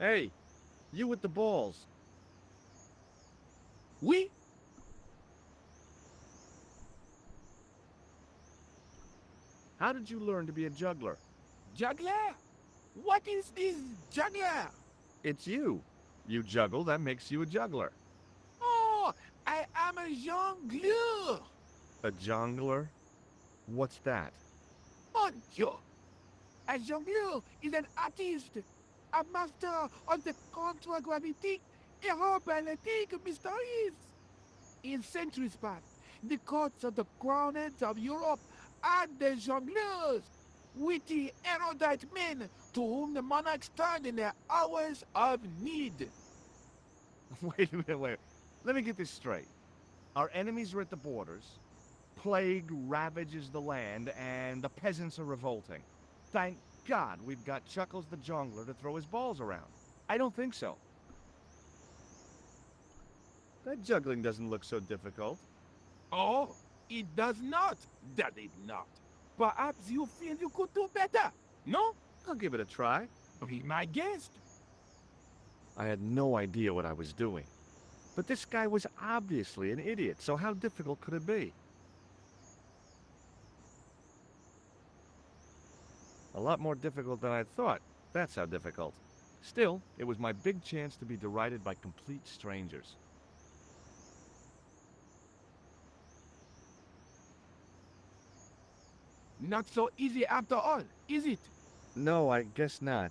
Hey, you with the balls. Oui? How did you learn to be a juggler? Juggler? What is this juggler? It's you. You juggle, that makes you a juggler. Oh, I am a jongleur. A jongler? What's that? Mon Dieu. A jongleur is an artist, a master of the contragravitic aerobatic mysteries. In centuries past, the courts of the crowned of Europe had the jongleurs, witty, erudite men to whom the monarchs turned in their hours of need. Wait a minute, wait. Let me get this straight. Our enemies are at the borders, plague ravages the land, and the peasants are revolting. Thank God we've got Chuckles the Jongler to throw his balls around. I don't think so. That juggling doesn't look so difficult. Oh, it does not, does it not? Perhaps you feel you could do better, no? I'll give it a try. Be my guest. I had no idea what I was doing. But this guy was obviously an idiot, so how difficult could it be? A lot more difficult than I thought. That's how difficult. Still, it was my big chance to be derided by complete strangers. Not so easy after all, is it? No, I guess not.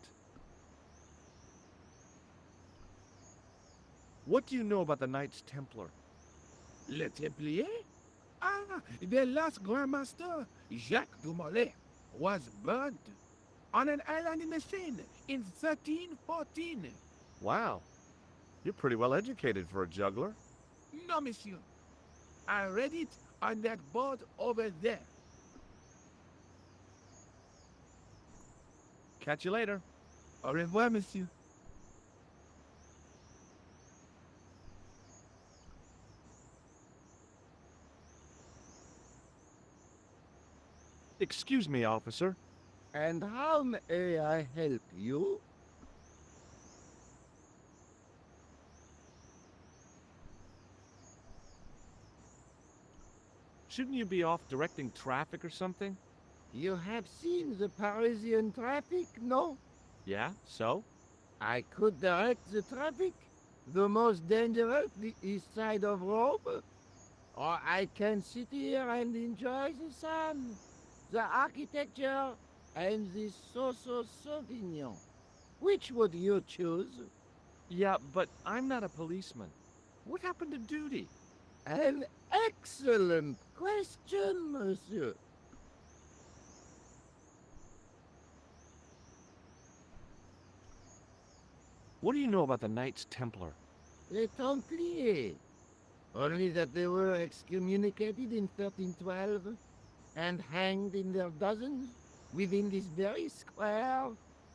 What do you know about the Knights Templar? Le Templier? Ah, their last Grand Master, Jacques Dumoulin, was burnt on an island in the Seine in 1314. Wow, you're pretty well educated for a juggler. No, monsieur. I read it on that board over there. Catch you later. Au revoir, monsieur. Excuse me, officer. And how may I help you? Shouldn't you be off directing traffic or something? You have seen the Parisian traffic, no? Yeah, so? I could direct the traffic. The most dangerous, the east side of Rome. Or I can sit here and enjoy the sun, the architecture, and the so-so Sauvignon. Which would you choose? Yeah, but I'm not a policeman. What happened to duty? An excellent question, monsieur. What do you know about the Knights Templar? Les Templiers. Only that they were excommunicated in 1312 and hanged in their dozens within this very square.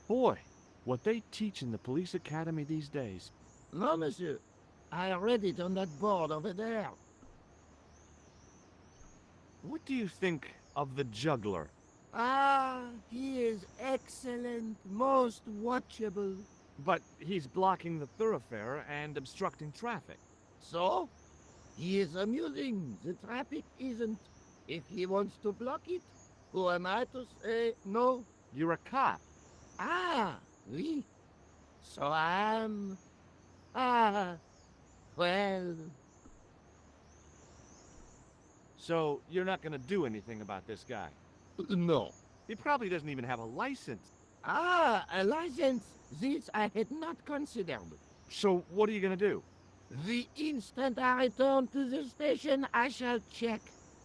Boy, what they teach in the police academy these days. No, monsieur. I read it on that board over there. What do you think of the juggler? Ah, he is excellent, most watchable. But he's blocking the thoroughfare and obstructing traffic. So, he is amusing. The traffic isn't. If he wants to block it, who am I to say no? You're a cop. Ah, oui. So I am. Ah, well. So you're not gonna do anything about this guy. No. He probably doesn't even have a license. Ah, a license. This I had not considered. So what are you gonna do? The instant I return to the station, I shall check.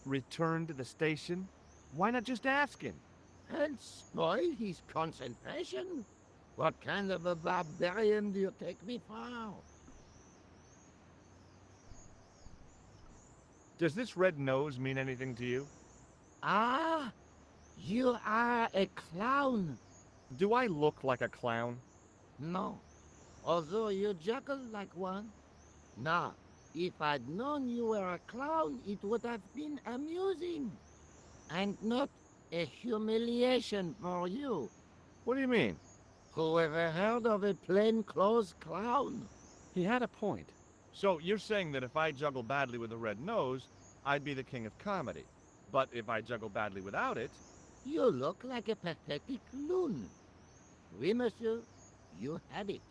Return to the station? Why not just ask him? And spoil his concentration? What kind of a barbarian do you take me for? Does this red nose mean anything to you? Ah, you are a clown. Do I look like a clown? No, although you juggle like one. Now, if I'd known you were a clown, it would have been amusing. And not a humiliation for you. What do you mean? Whoever heard of a plainclothes clown? He had a point. So you're saying that if I juggle badly with a red nose, I'd be the king of comedy. But if I juggle badly without it, You look like a pathetic loon. Oui, monsieur, you had it.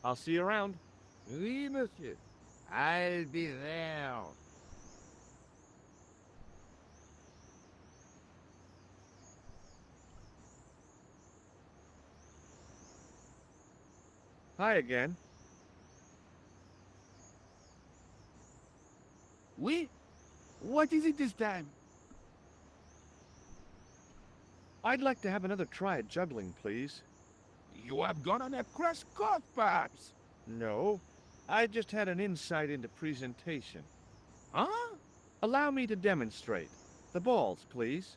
I'll see you around. Oui, monsieur, I'll be there. Hi again. Oui? What is it this time? I'd like to have another try at juggling, please. You have gone on a crash course, perhaps? No, I just had an insight into presentation. Huh? Allow me to demonstrate. The balls, please.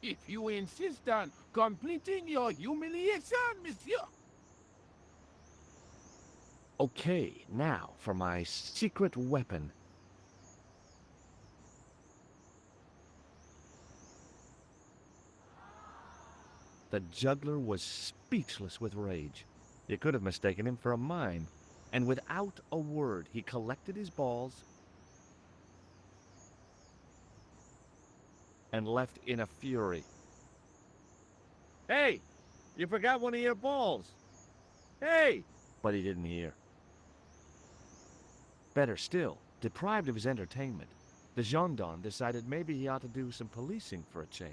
If you insist on completing your humiliation, monsieur. Okay, now for my secret weapon. The juggler was speechless with rage. You could have mistaken him for a mime. And without a word, he collected his balls and left in a fury. Hey, you forgot one of your balls. Hey! But he didn't hear. Better still, deprived of his entertainment, the gendarme decided maybe he ought to do some policing for a change.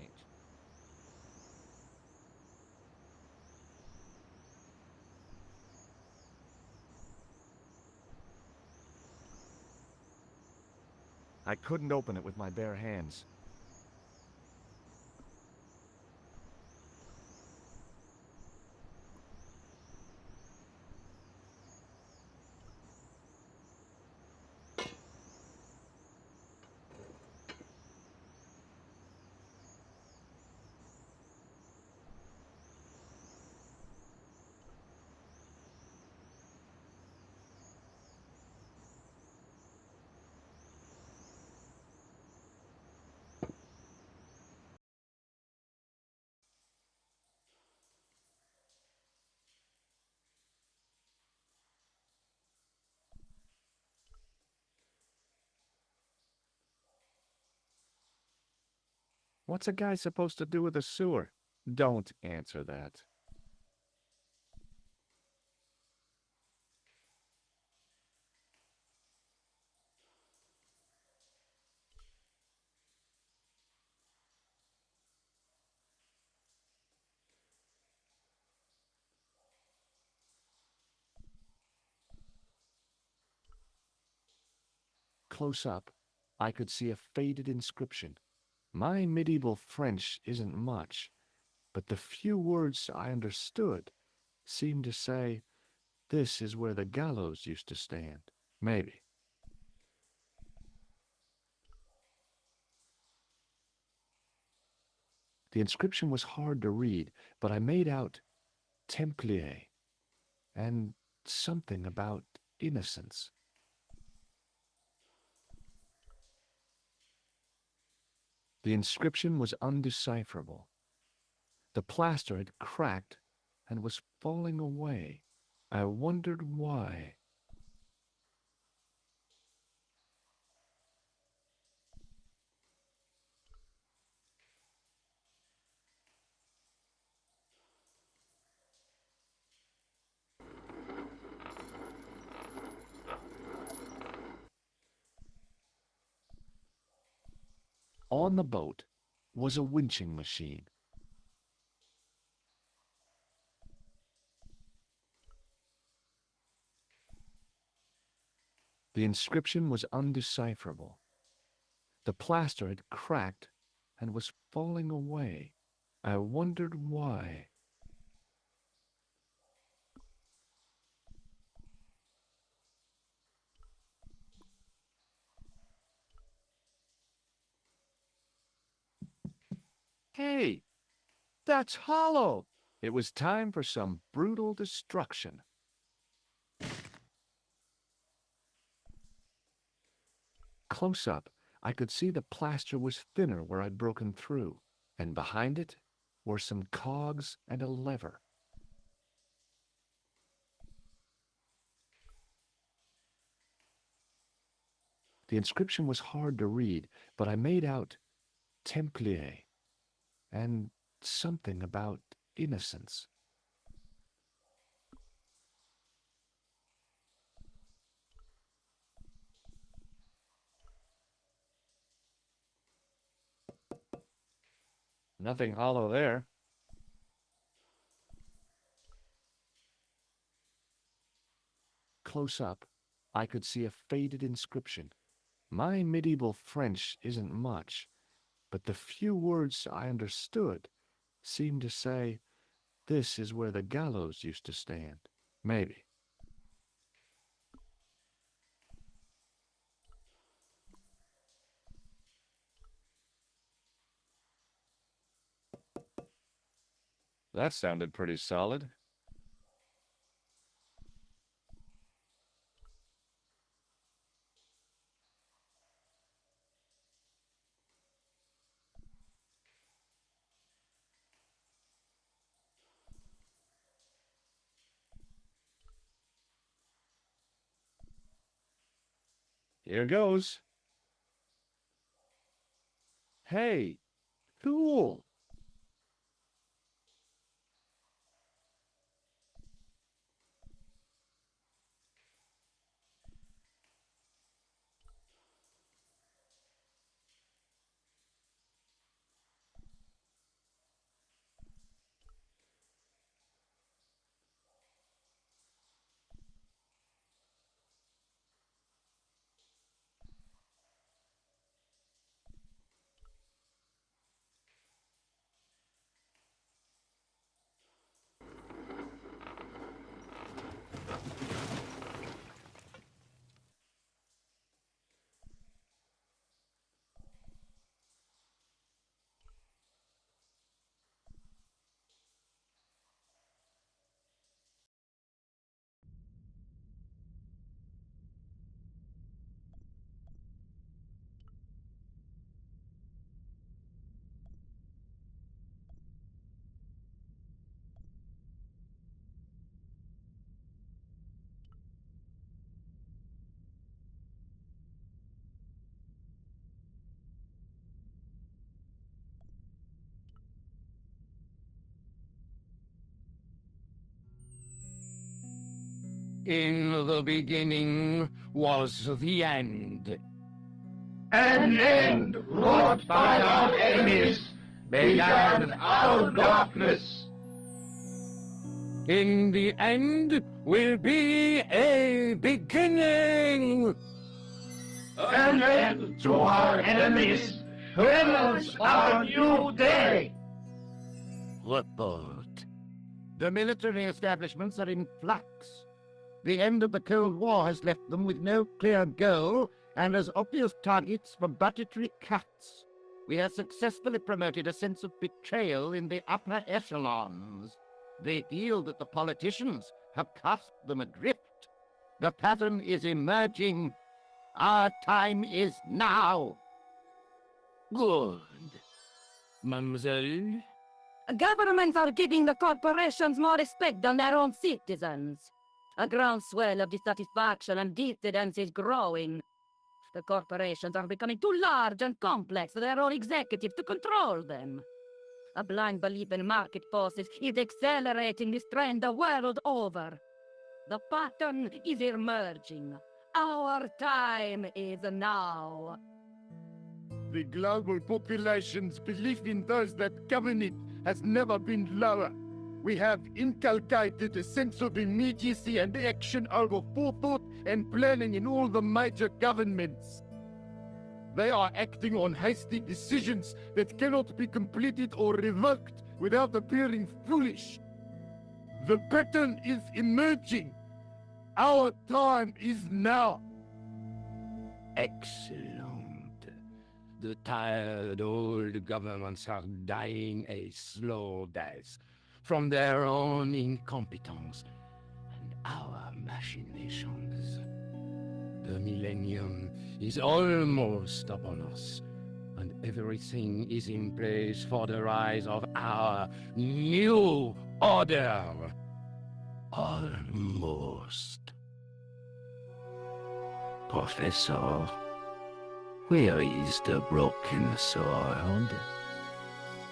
I couldn't open it with my bare hands. What's a guy supposed to do with a sewer? Don't answer that. Close up, I could see a faded inscription. My medieval French isn't much, but the few words I understood seemed to say, "This is where the gallows used to stand." Maybe. The inscription was hard to read, but I made out Templier and something about innocence. The inscription was undecipherable. The plaster had cracked and was falling away. I wondered why. On the boat was a winching machine. The inscription was undecipherable. The plaster had cracked and was falling away. I wondered why. Hey, that's hollow! It was time for some brutal destruction. Close up, I could see the plaster was thinner where I'd broken through. and behind it were some cogs and a lever. The inscription was hard to read, but I made out Templier and something about innocence. Nothing hollow there. Close up, I could see a faded inscription. My medieval French isn't much, but the few words I understood seemed to say, "This is where the gallows used to stand." Maybe. That sounded pretty solid. Here goes. Hey, cool. In the beginning was the end. An end wrought by our enemies began our darkness. In the end will be a beginning. An end to our enemies heralds our new day. Report. The military establishments are in flux. The end of the Cold War has left them with no clear goal and as obvious targets for budgetary cuts. We have successfully promoted a sense of betrayal in the upper echelons. They feel that the politicians have cast them adrift. The pattern is emerging. Our time is now. Good. Mademoiselle? Governments are giving the corporations more respect than their own citizens. A groundswell of dissatisfaction and dissidence is growing. The corporations are becoming too large and complex for their own executives to control them. A blind belief in market forces is accelerating this trend the world over. The pattern is emerging. Our time is now. The global population's belief in those that govern it has never been lower. We have inculcated a sense of immediacy and action over forethought and planning in all the major governments. They are acting on hasty decisions that cannot be completed or revoked without appearing foolish. The pattern is emerging. Our time is now. Excellent. The tired old governments are dying a slow death from their own incompetence and our machinations. The millennium is almost upon us, and everything is in place for the rise of our new order. Almost. Professor, where is the broken sword?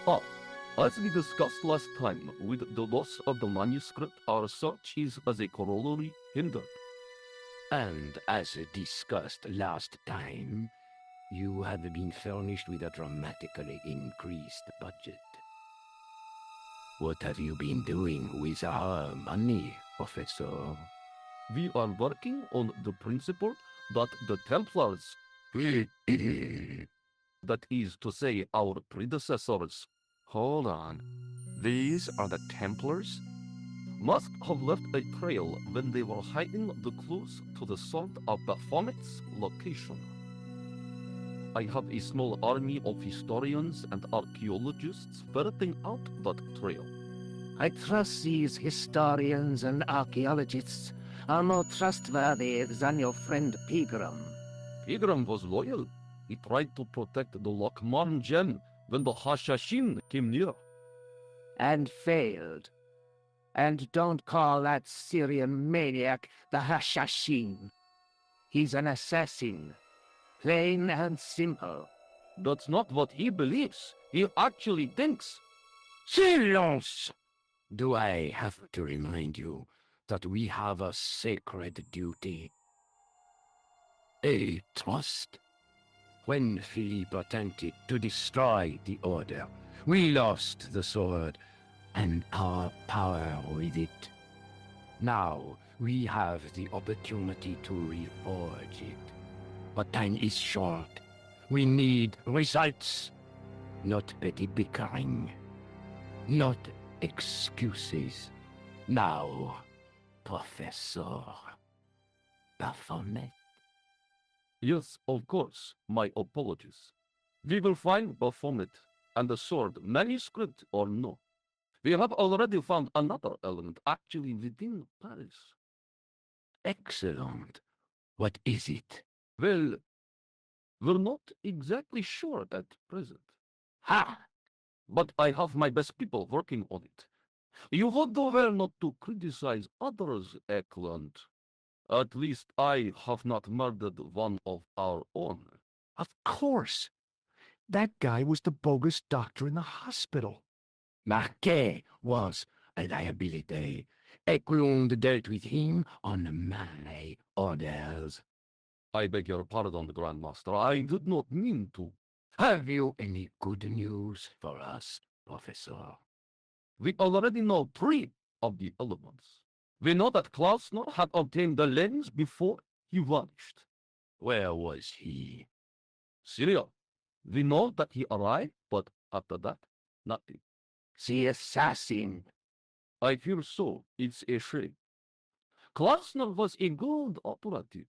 Ah, as we discussed last time, with the loss of the manuscript, our search is as a corollary hindered. And as discussed last time, you have been furnished with a dramatically increased budget. What have you been doing with our money, Professor? We are working on the principle that the Templars, that is to say, our predecessors, hold on, these are the Templars? Must have left a trail when they were hiding the clues to the sword of Baphomet's location. I have a small army of historians and archaeologists ferreting out that trail. I trust these historians and archaeologists are more trustworthy than your friend Pilgrim. Pegram was loyal. He tried to protect the Lokman gem when the Hashashin came near. And failed. And don't call that Syrian maniac the Hashashin. He's an assassin. Plain and simple. That's not what he believes. He actually thinks. Silence! Do I have to remind you that we have a sacred duty? A trust? When Philippe attempted to destroy the Order, we lost the sword and our power with it. Now we have the opportunity to reforge it. But time is short. We need results, not petty bickering, not excuses. Now, Professor Baphomet. Yes, of course. My apologies. We will find Baphomet and the sword, manuscript or no. We have already found another element actually within Paris. Excellent. What is it? Well, we're not exactly sure at present. Ha! But I have my best people working on it. You would do well not to criticize others, Eklund. At least I have not murdered one of our own. Of course. That guy was the bogus doctor in the hospital. Marquet was a liability. Eklund dealt with him on my orders. I beg your pardon, Grandmaster. I did not mean to. Have you any good news for us, Professor? We already know 3 of the elements. We know that Klausner had obtained the lens before he vanished. Where was he? Syria. We know that he arrived, but after that, nothing. The assassin. I fear so. It's a shame. Klausner was a good operative.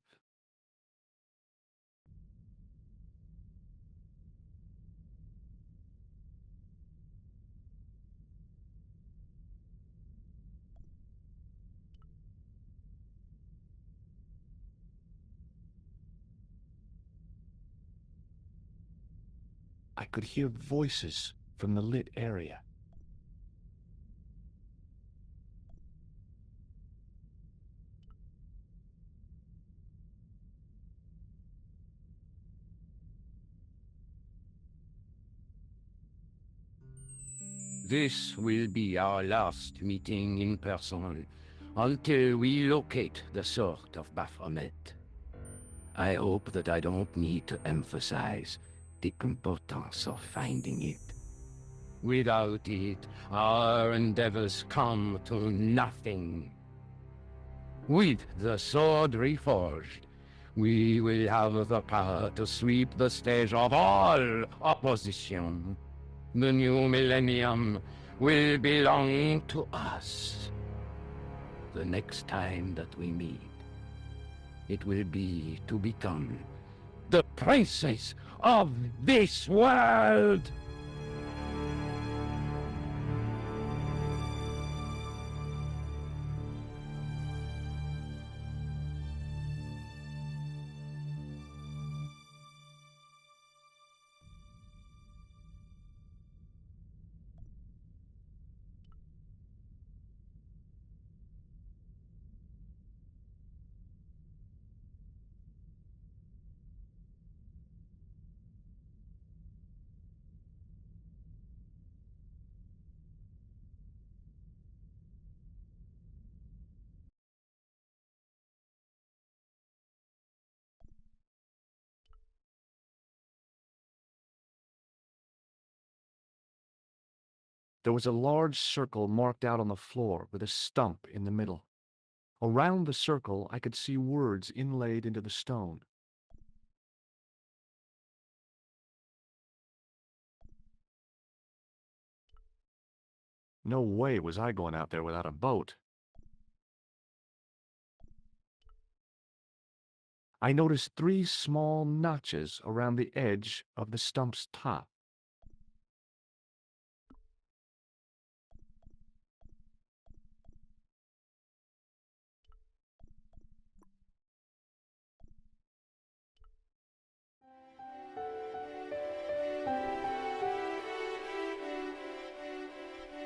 I could hear voices from the lit area. This will be our last meeting in person until we locate the sword of Baphomet. I hope that I don't need to emphasize the importance of finding it. Without it, our endeavors come to nothing. With the sword reforged, we will have the power to sweep the stage of all opposition. The new millennium will belong to us. The next time that we meet, it will be to become the princes of this world. There was a large circle marked out on the floor with a stump in the middle. Around the circle, I could see words inlaid into the stone. No way was I going out there without a boat. I noticed 3 small notches around the edge of the stump's top.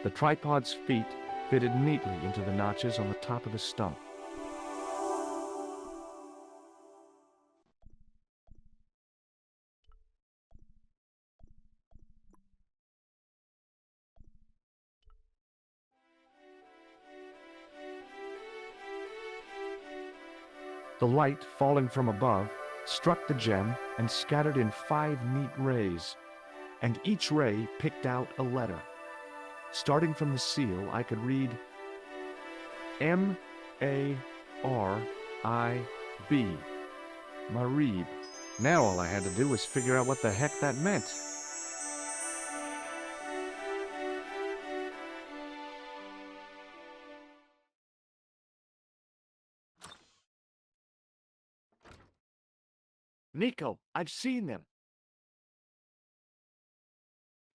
The tripod's feet fitted neatly into the notches on the top of the stump. The light, falling from above, struck the gem and scattered in 5 neat rays, and each ray picked out a letter. Starting from the seal, I could read M-A-R-I-B, Marib. Now all I had to do was figure out what the heck that meant. Nico, I've seen them.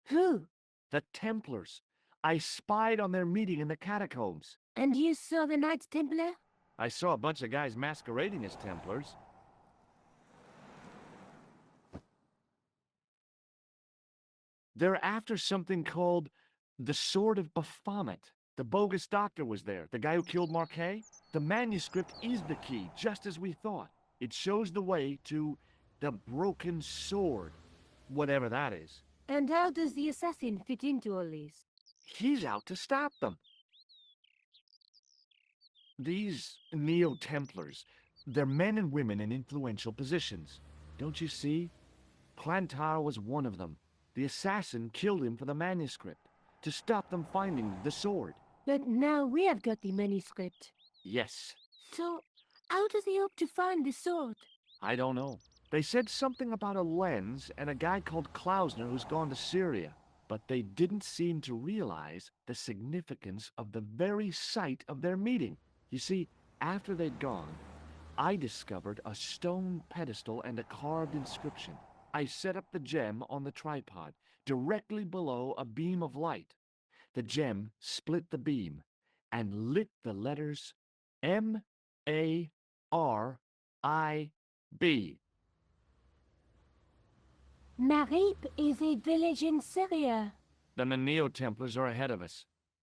Who? The Templars. I spied on their meeting in the catacombs. And you saw the Knights Templar? I saw a bunch of guys masquerading as Templars. They're after something called the Sword of Baphomet. The bogus doctor was there, the guy who killed Marquet. The manuscript is the key, just as we thought. It shows the way to the broken sword, whatever that is. And how does the assassin fit into all this? He's out to stop them. These Neo-Templars, they're men and women in influential positions. Don't you see? Plantar was one of them. The assassin killed him for the manuscript, to stop them finding the sword. But now we have got the manuscript. Yes. So, how does he hope to find the sword? I don't know. They said something about a lens and a guy called Klausner who's gone to Syria. But they didn't seem to realize the significance of the very site of their meeting. You see, after they'd gone, I discovered a stone pedestal and a carved inscription. I set up the gem on the tripod, directly below a beam of light. The gem split the beam and lit the letters M-A-R-I-B. Marib is a village in Syria. Then the Neo-Templars are ahead of us.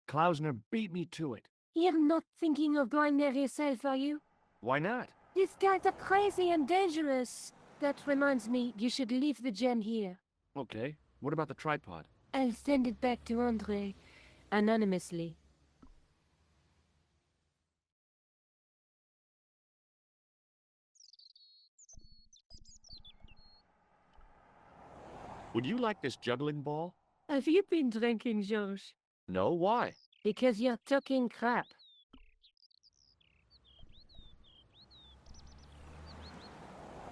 Klausner beat me to it. You're not thinking of going there yourself, are you? Why not? These guys are crazy and dangerous. That reminds me, you should leave the gem here. Okay. What about the tripod? I'll send it back to Andre, anonymously. Would you like this juggling ball? Have you been drinking, George? No, why? Because you're talking crap.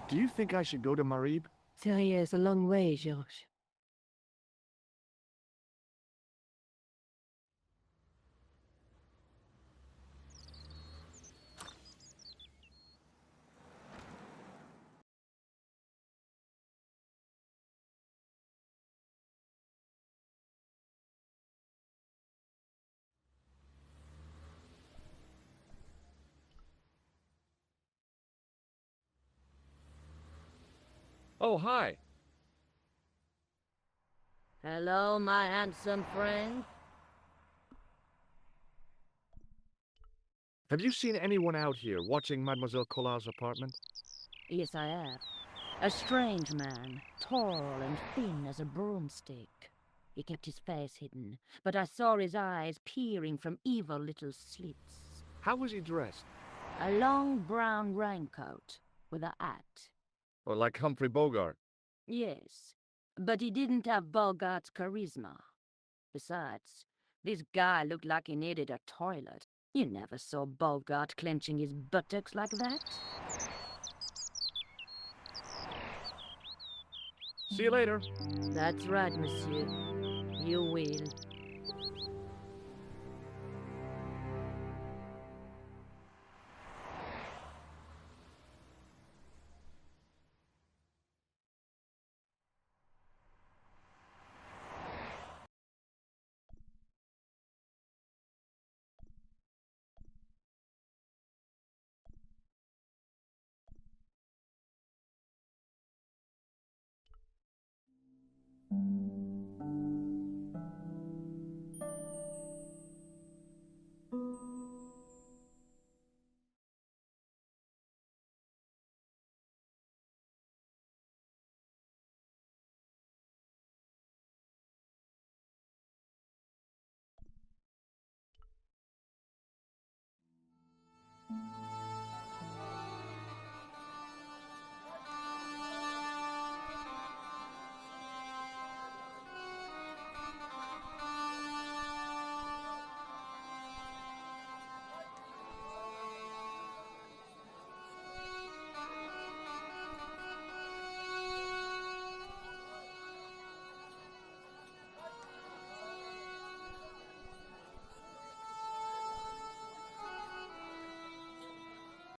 Do you think I should go to Marib? Syria is a long way, George. Oh, hi. Hello, my handsome friend. Have you seen anyone out here watching Mademoiselle Collar's apartment? Yes, I have. A strange man, tall and thin as a broomstick. He kept his face hidden, but I saw his eyes peering from evil little slits. How was he dressed? A long brown raincoat with a hat. Or like Humphrey Bogart? Yes, but he didn't have Bogart's charisma. Besides, This guy looked like he needed a toilet. You never saw Bogart clenching his buttocks like that. See you later. That's right, monsieur. You will.